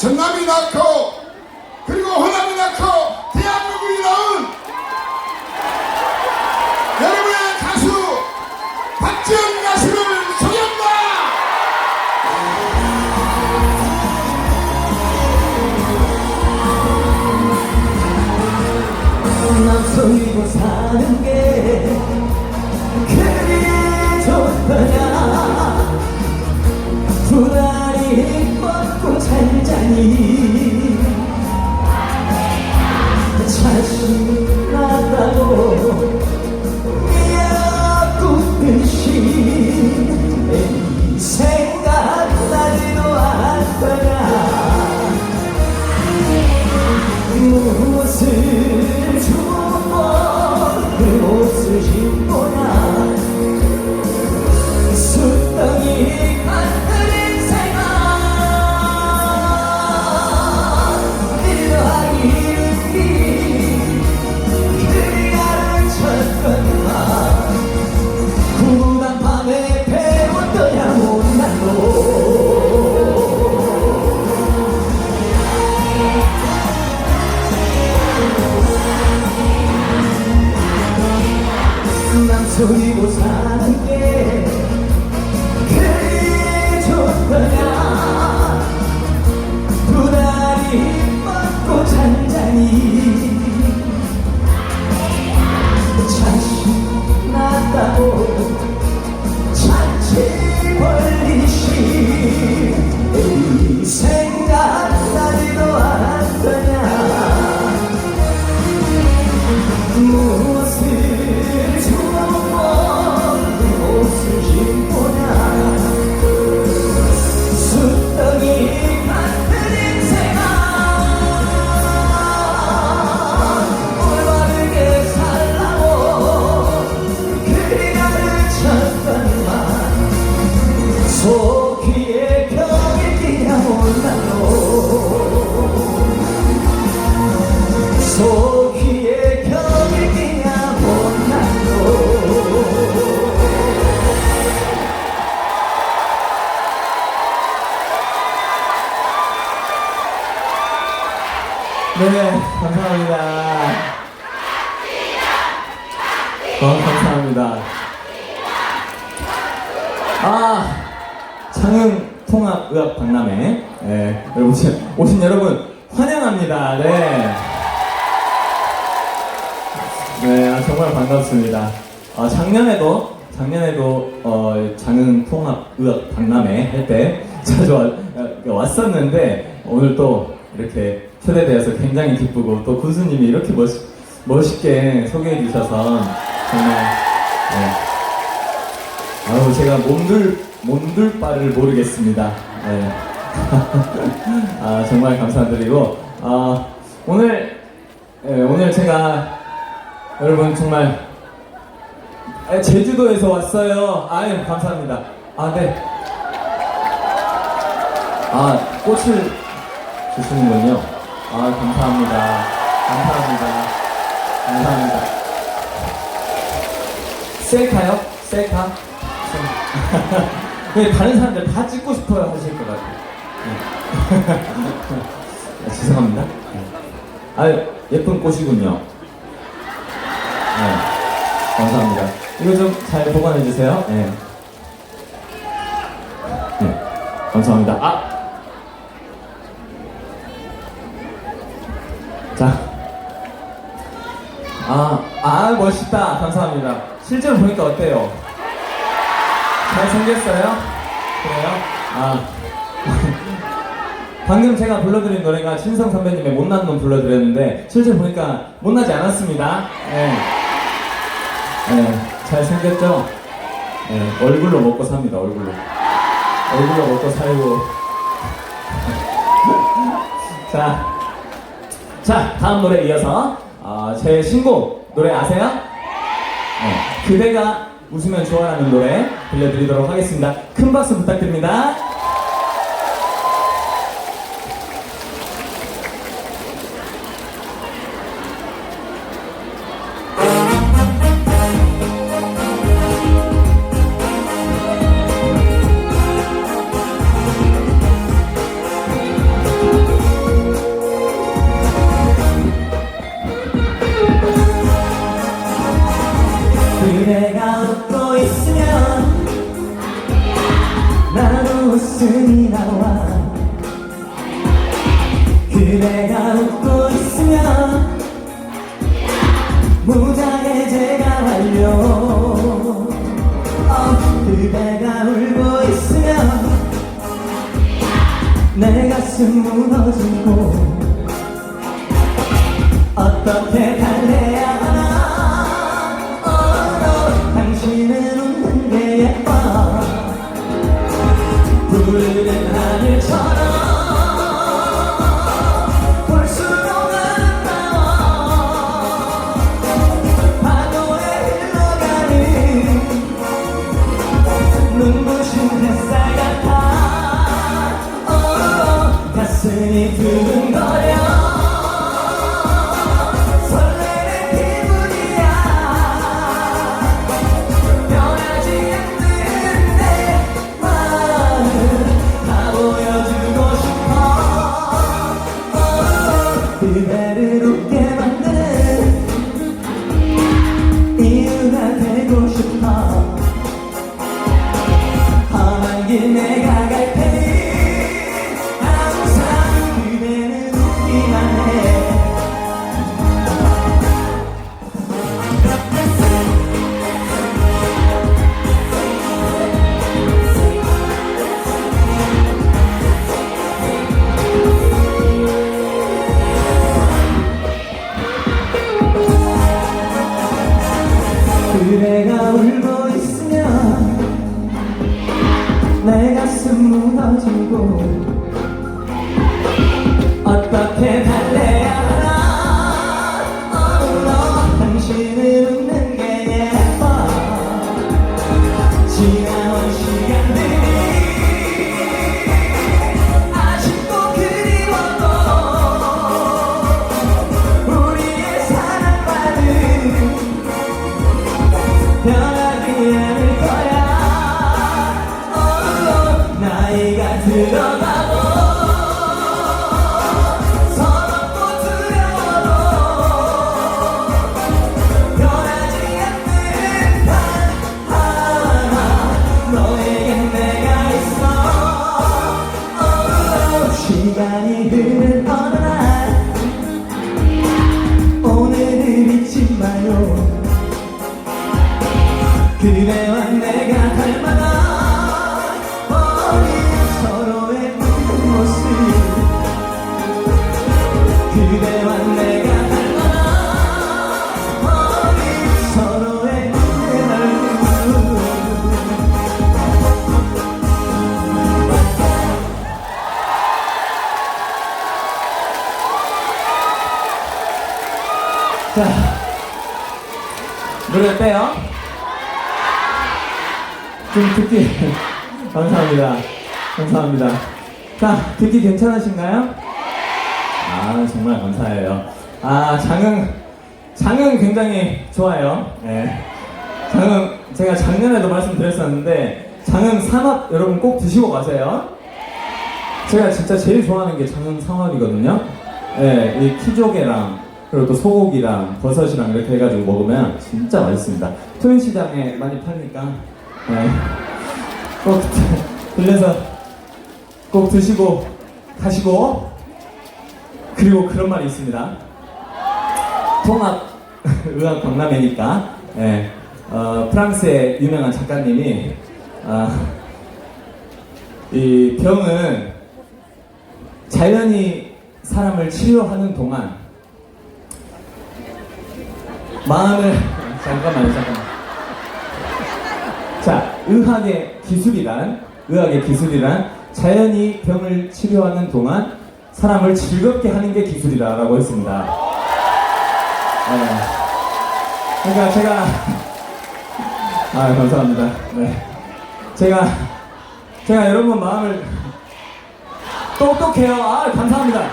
전남이 낳고 그리고 호남이 낳고 대한민국이 낳은 여러분의 가수 박지현 가수를 소개합니다. 남성이고 사는 게 그리 좋더냐. 두 다리 뻗고 잔잔히 자신 나다고 미역국듯이 이 생각나지도 않더냐. 무엇을 주고 그 옷을 신고냐. 수덩이 같은 인생아 이러하기는 그리가를 쳤건가. 구단 밤에 배웠더냐 못난 놈. 남소리고 사는 게 그리 좋더냐. 두 다리 뻗고 잔잔히 자신 났다고 잔치 벌리시 이 생각나지도 않더냐. 무엇을 주고 옷을 신고냐. 수덩이 같은 인생아 올바르게 살라고 그리 나를 쳤더니만 속기에 벽에 끼냐 못난 놈. 속기에 벽에 끼냐 못난 놈. 네, 감사합니다. 감사합니다. 창흥 통합의학 박람회, 여러분 오신 여러분 환영합니다. 네, 정말 반갑습니다. 작년에도 창흥 통합의학 박람회 할 때 자주 왔었는데 오늘 또 이렇게 초대되어서 굉장히 기쁘고 또 군수님이 이렇게 멋있게 소개해 주셔서 정말 제가 몸둘 바를 모르겠습니다. 정말 감사드리고 오늘 제가 여러분 정말 제주도에서 왔어요. 아유 감사합니다. 네. 꽃을 주시는군요. 감사합니다. 셀카요? 셀카? 다른 사람들 다 찍고 싶어요 하실 것 같아요. 죄송합니다. 예쁜 꽃이군요. 감사합니다. 이거 좀 잘 보관해 주세요. 감사합니다. 멋있다. 감사합니다. 실제로 보니까 어때요? 잘생겼어요? 그래요? 방금 제가 불러드린 노래가 신성 선배님의 못난 놈 불러드렸는데 실제로 보니까 못나지 않았습니다. 잘생겼죠? 얼굴로 먹고 삽니다. 얼굴로 먹고 살고. 자, 다음 노래 이어서 제 신곡 노래 아세요? 그대가 웃으면 좋아라는 노래 들려드리도록 하겠습니다. 큰 박수 부탁드립니다. 웃음이 나와 그대가 웃고 있으면 무장해제가 완료 그대가 울고 있으면 내 가슴 무너지고 어떻게 달래야 하나 당신은 웃는 게 예뻐 푸른 하늘처럼 볼수록 아름다워 파도에 흘러가는 눈부신 햇살 같아 가슴이 두근거려 그대를 웃게 만드는 이유가 되고 싶어 험한 길 내가 갈 테니 항상 그대는 웃기만 해 그대가 울고 있으면 내 가슴 무너지고 어떻게 달래야 하나 당신을 웃는 게 예뻐 지나온 시간들이 아직도 그리워도 우리의 사랑만은 변하지 않을 거야 나이가 들어가고 서럽고 두려워도 변하지 않는 단 하나 너에겐 내가 있어 시간이 흐른 어느 날 오늘을 잊지 마요 그대와 내가 닮아가 서로의 웃는 모습 그대와 내가 닮아가 서로의 웃는 얼굴 자 노래 어때요? 좀 듣기 감사합니다. 감사합니다. 자, 듣기 괜찮으신가요? 아, 정말 감사해요. 아, 장흥 굉장히 좋아요. 네. 장흥 제가 작년에도 말씀드렸었는데 장흥 삼합 여러분 꼭 드시고 가세요. 제가 진짜 제일 좋아하는 게 장흥 삼합이거든요. 네, 이 키조개랑 그리고 또 소고기랑 버섯이랑 이렇게 해가지고 먹으면 진짜 맛있습니다. 토요시장에 많이 파니까 네. 꼭 들려서 꼭 드시고 가시고 그리고 그런 말이 있습니다. 통합 의학 박람회니까 네. 프랑스의 유명한 작가님이 이 병은 자연이 사람을 치료하는 동안 마음을 잠깐만요. 자, 의학의 기술이란 자연이 병을 치료하는 동안 사람을 즐겁게 하는 게 기술이다라고 했습니다. 네. 그러니까 제가 감사합니다. 네. 제가 여러분 마음을 똑똑해요. 감사합니다.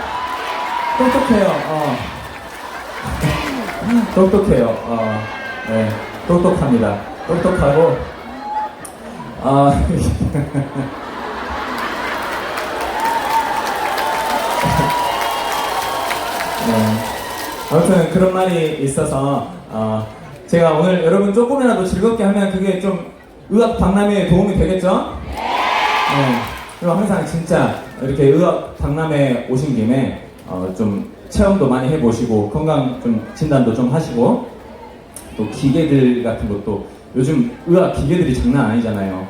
똑똑해요. 똑똑해요. 네, 똑똑합니다. 똑똑하고 네. 아무튼 그런 말이 있어서 제가 오늘 여러분 조금이라도 즐겁게 하면 그게 좀 의학 박람회에 도움이 되겠죠? 네. 그리고 항상 진짜 이렇게 의학 박람회 오신 김에 좀 체험도 많이 해보시고 건강 좀 진단도 좀 하시고 또 기계들 같은 것도 요즘 의학 기계들이 장난 아니잖아요.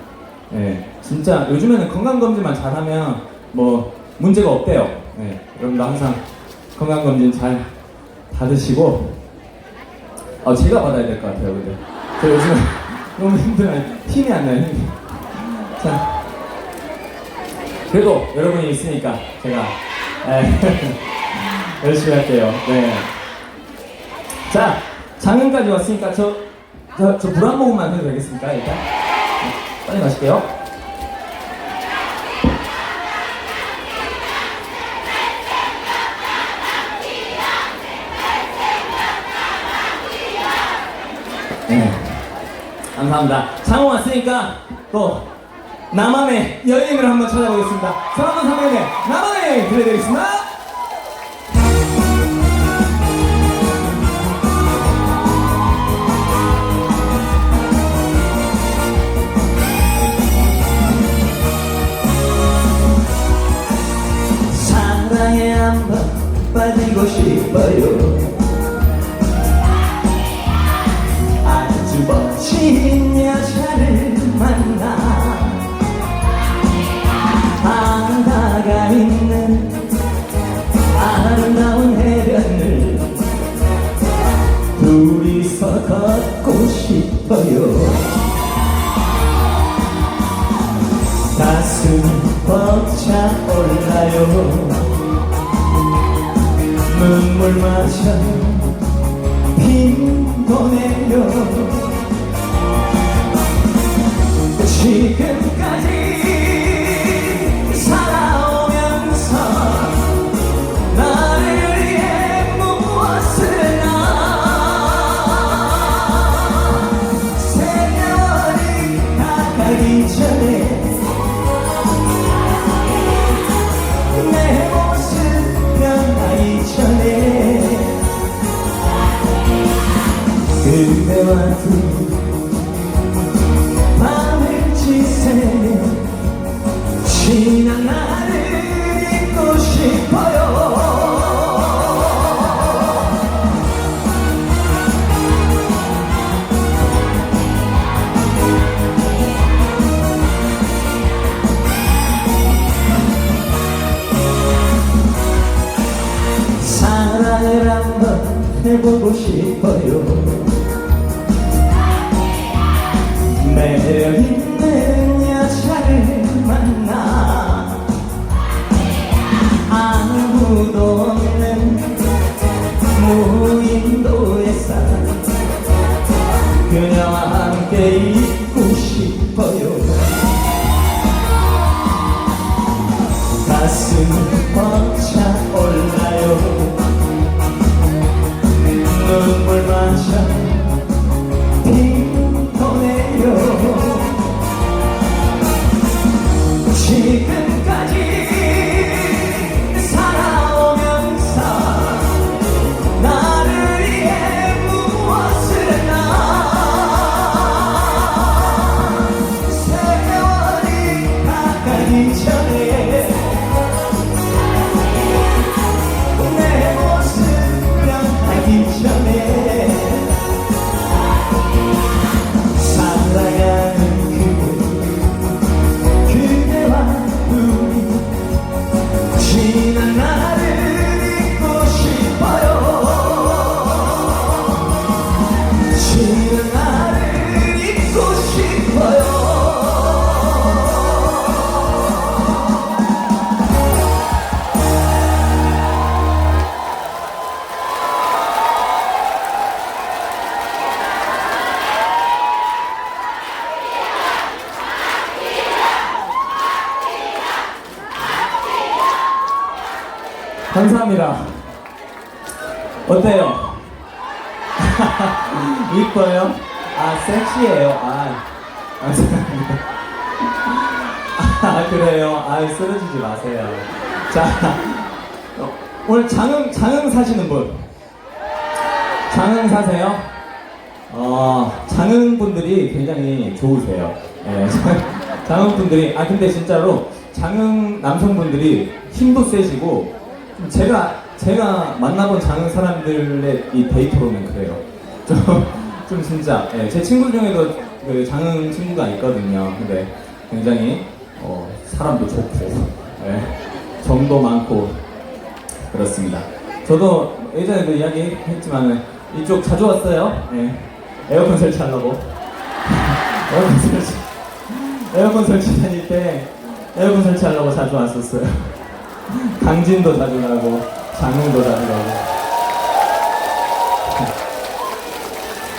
예, 진짜 요즘에는 건강검진만 잘하면 뭐 문제가 없대요. 예, 여러분도 항상 건강검진 잘 받으시고 제가 받아야 될 것 같아요. 근데 저 요즘에 너무 힘들어요. 힘이 안 나요. 힘이. 자, 그래도 여러분이 있으니까 제가 열심히 할게요. 네. 자, 장흥까지 왔으니까 저 물 한 모금만 해도 되겠습니까? 일단 빨리 마실게요. 네. 감사합니다. 장흥 왔으니까 또 나만의 여행을 한번 찾아보겠습니다. 사랑하는 사명의 나만의 여행 들려드리겠습니다. 사랑에 한번 빠지고 싶어요. 아주 멋진 여자를 만나 바다가 있는 아름다운 해변을 둘이서 걷고 싶어요. 가슴이 벅차올라요. 눈물마저 빈도네요. 지금까지 살아오면서 나를 위해 무엇을 세월이 가기 전에 내 모습 변하기 전에 그대와 둘이 밤을 지새며 지난 날을 잊고 싶어요. 사랑을 한번 해보고 싶어요. 매력 있는 여자를 만나 아무도 없는 무인도에서 그녀와 함께 있고 싶어요. 가슴이 벅차올라요. 눈물마저 빈도네요. 지금까지 살아오면서 나를 위해 무엇을 세월이 가기 전에 내 모습 변하기 전에 살아가는 그대와 우리 지난 날을 잊고 싶어요. 지난 날을 잊고 싶어요. 감사합니다. 어때요? 이뻐요? 섹시해요. 감사합니다. 그래요? 쓰러지지 마세요. 자, 오늘 장흥 사시는 분? 장흥 사세요? 장흥 분들이 굉장히 좋으세요. 네, 장흥 분들이, 근데 진짜로 장흥 남성분들이 힘도 세시고 제가 만나본 장흥 사람들의 이 데이터로는 그래요. 좀 진짜 제 친구 중에도 그 장흥 친구가 있거든요. 근데 굉장히 사람도 좋고 정도 많고 그렇습니다. 저도 예전에도 이야기했지만 이쪽 자주 왔어요. 에어컨 설치하려고. 에어컨 설치 다닐 때 에어컨 설치하려고 자주 왔었어요. 강진도 자주 가고 장흥도 자주 가고.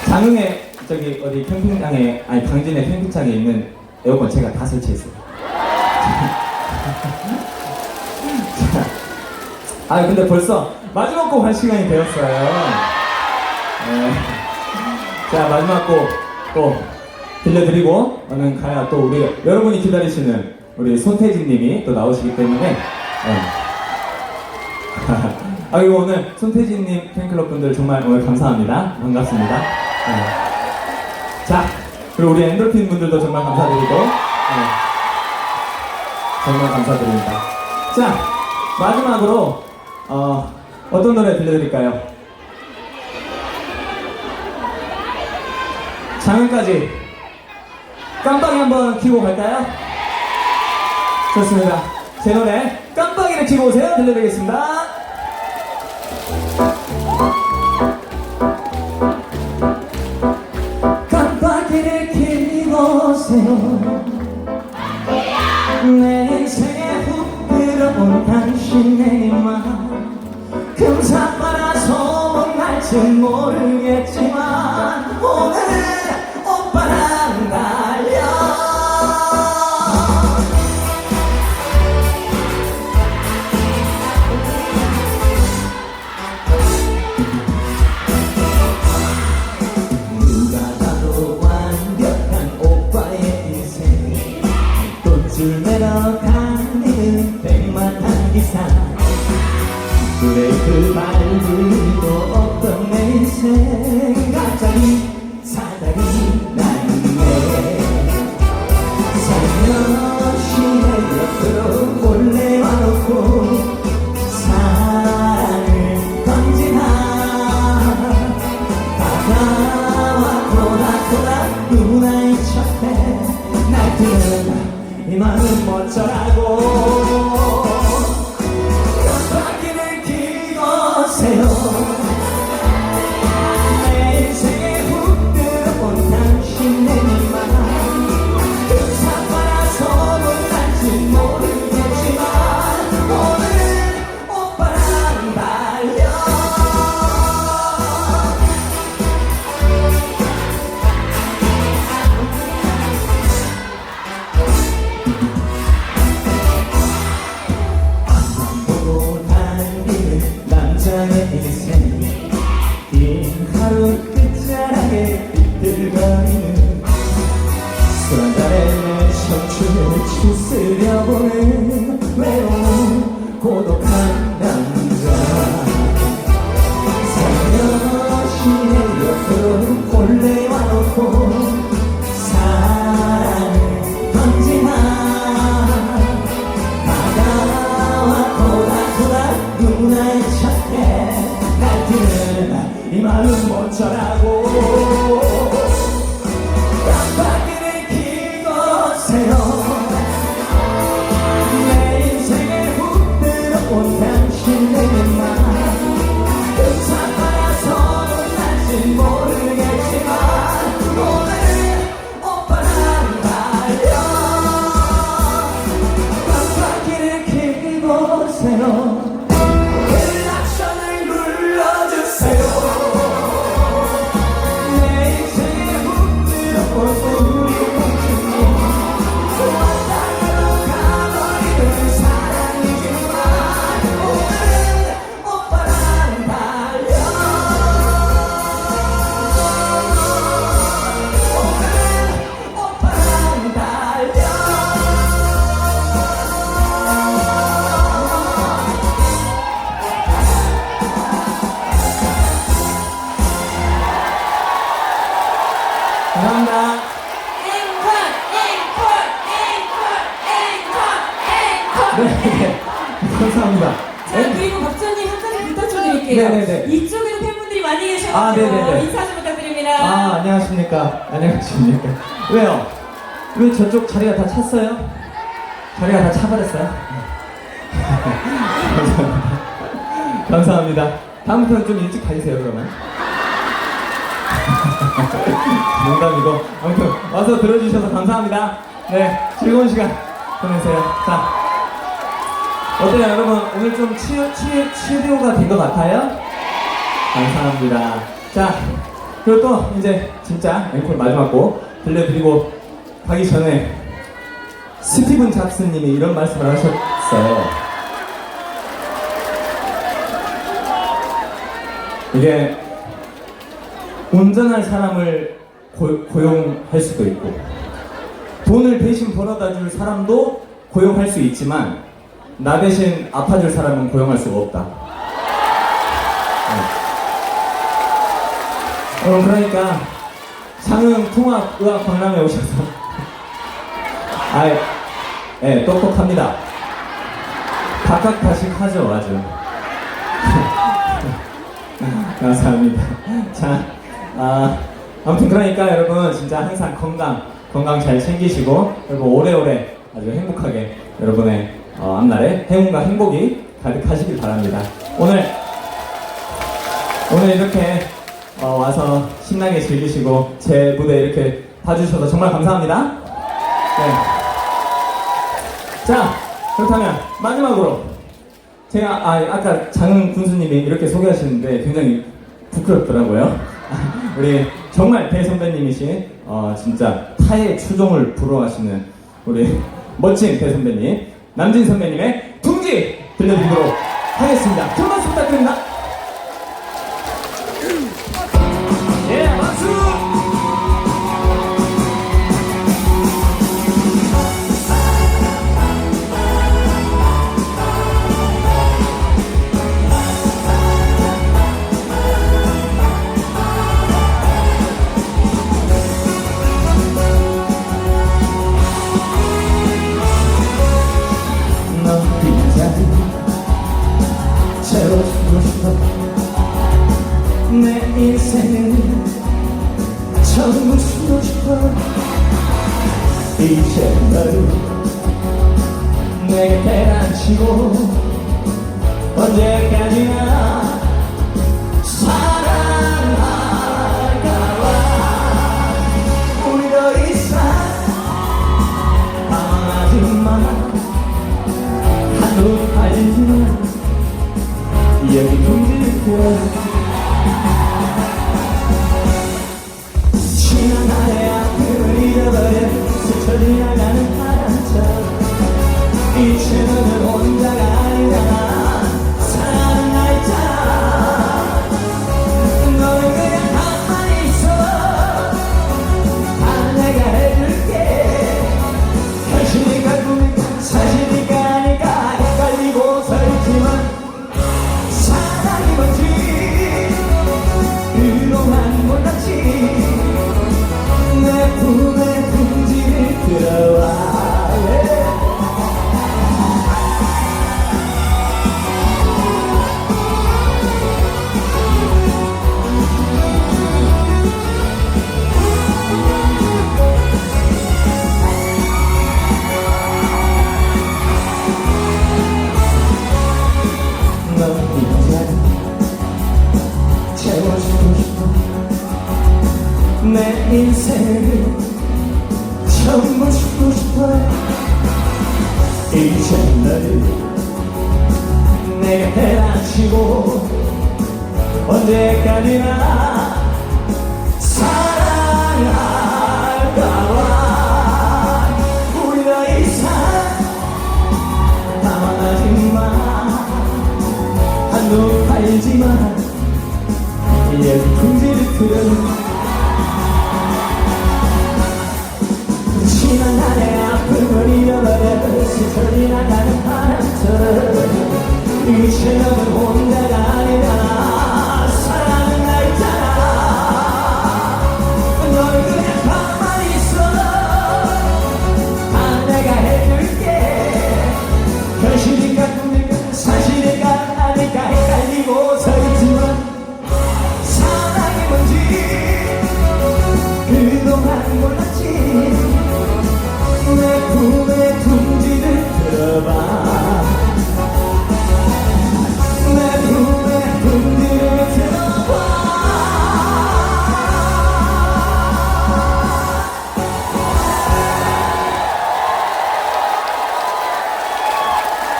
장흥에 저기 어디 캠핑장에 아니 강진의 캠핑장에 있는 에어컨 제가 다 설치했어요. 아 근데 벌써 마지막 곡 할 시간이 되었어요. 자 마지막 곡 또 들려드리고 얼른 가야 또 우리 여러분이 기다리시는 우리 손태진님이 또 나오시기 때문에 아 그리고 오늘 손태진님 팬클럽 분들 정말 오늘 감사합니다. 반갑습니다. 자 그리고 우리 엔돌핀 분들도 정말 감사드리고 정말 감사드립니다. 자 마지막으로 어떤 노래 들려드릴까요? 장흥까지 깜빡이 한번 켜고 갈까요? 좋습니다. 제 노래 깜빡이를 켜고 오세요. 들려드리겠습니다. 깜빡이를 켜고 오세요. 내 인생에 훅 들어온 당신의 맘 금사빠라 소문날진 모르겠지만 오늘은 오빠랑 달려 누가 봐도 완벽한 오빠의 인생 돈줄 매러 가는 백만한 기사 브레이크 밟으리도 없던 내 인생 갑자기 사다리 났네 살며시 내 옆으로 몰래 와놓고 사랑을 던지나 바다와 돌아 누나의 척에 날뛰는 이 마음 멋져라고 내 인생에 훅 들어온 당신의 맘 금사빠라 소문날지 모르겠지만 오늘은 오빠랑 달려 보고 달리는 남자의 인생 이 하루 끝자락에 비틀거리는 술 한잔에 내 청춘을 추스려보는 외로운 고독한 남자 살며시 내 옆으로 몰래 와놓고 사랑을 던지나 바다와 돌아 누나의 척에 날뛰는 이 마음 멋져라고 깜빡이를 켜고세요 내 인생에 훅 들어온 당신의 맘 금사빠라 소문날지 모르겠지만 오늘은 오빠랑 달려 깜빡이를 켜고세요 클락션을 눌러주세요 내 인생에 훅 들어온 우리 공주님 왔다가로 가버리는 사랑이지만 오늘은 오빠랑 달려 오늘은 오빠랑 달려 감사합니다. 앵콜 앵콜 앵콜 앵콜 감사합니다. 자, 그리고 박사님 한 가지 부탁드릴게요. 네네네. 이쪽에도 팬분들이 많이 계셔가지고 아, 네네네. 인사 좀 부탁드립니다. 아, 안녕하십니까. 안녕하십니까. 왜요? 왜 저쪽 자리가 다 찼어요? 자리가 다 차버렸어요? 감사합니다. 감사합니다. 다음부터는 좀 일찍 가주세요, 그러면. 농담이고. 아무튼, 와서 들어주셔서 감사합니다. 네, 즐거운 시간 보내세요. 자, 어때요, 여러분? 오늘 좀 치료가 된 것 같아요? 감사합니다. 자, 그리고 또 이제 진짜 앵콜 마지막 곡 들려드리고 가기 전에 스티븐 잡스님이 이런 말씀을 하셨어요. 이게 온전한 사람을 고용할 수도 있고 돈을 대신 벌어다 줄 사람도 고용할 수 있지만 나 대신 아파줄 사람은 고용할 수가 없다. 그러니까 장흥 통합의학 박람회 오셔서 예, 똑똑합니다. 각각다식 하죠, 아주. 감사합니다. 자, 아무튼 그러니까 여러분 진짜 항상 건강 잘 챙기시고 그리고 오래오래 아주 행복하게 여러분의 앞날에 행운과 행복이 가득하시길 바랍니다. 오늘 이렇게 와서 신나게 즐기시고 제 무대 이렇게 봐주셔서 정말 감사합니다. 네. 자, 그렇다면 마지막으로 제가 아까 장은 군수님이 이렇게 소개하시는데 굉장히 부끄럽더라고요. 우리 정말 대선배님이신 진짜 타의 추종을 불허하시는 우리 멋진 대선배님 남진 선배님의 둥지 들려드리도록 하겠습니다. 큰 박수 부탁드립니다. 예, 박수! 채워주고 싶어 내 인생을 처음 주고 싶어 이제 너를 내 곁에 앉히고 언제까지나 사랑할까봐 우리 더 이상 방황하지마 한눈 팔지마 여기 둥지를 지난 날의 아픔을 잊어버려 스쳐 지나가는 바람처럼 이제 너는 혼자가 아니잖아 사랑하는 나 있잖아 너는 그냥 가만히 있어 다 내가 해줄게 현실이니까 꿈이니까 사실이니까 아니까 헷갈리고 서있지만 사랑이 뭔지 그동안 몰랐지 내 품에 둥지를 들어와 채워주고 싶어 내 인생을 처음 주고 싶어 이제 너를 내 곁에 앉히고 언제까지나 사랑할까봐 우리 더 이상 당황하지마 한눈 팔지마 여기 둥지를 틀어 지난 날의 아픔을 잃어버려 스쳐 지나가는 바람처럼 이제 너는 혼자가 아니잖아 사랑은 나 있잖아 너는 그냥 가만히 있어 다 내가 해줄게 현실이니까 꿈이니까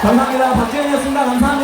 감사합니다. 박지현이었습니다. 감사합니다.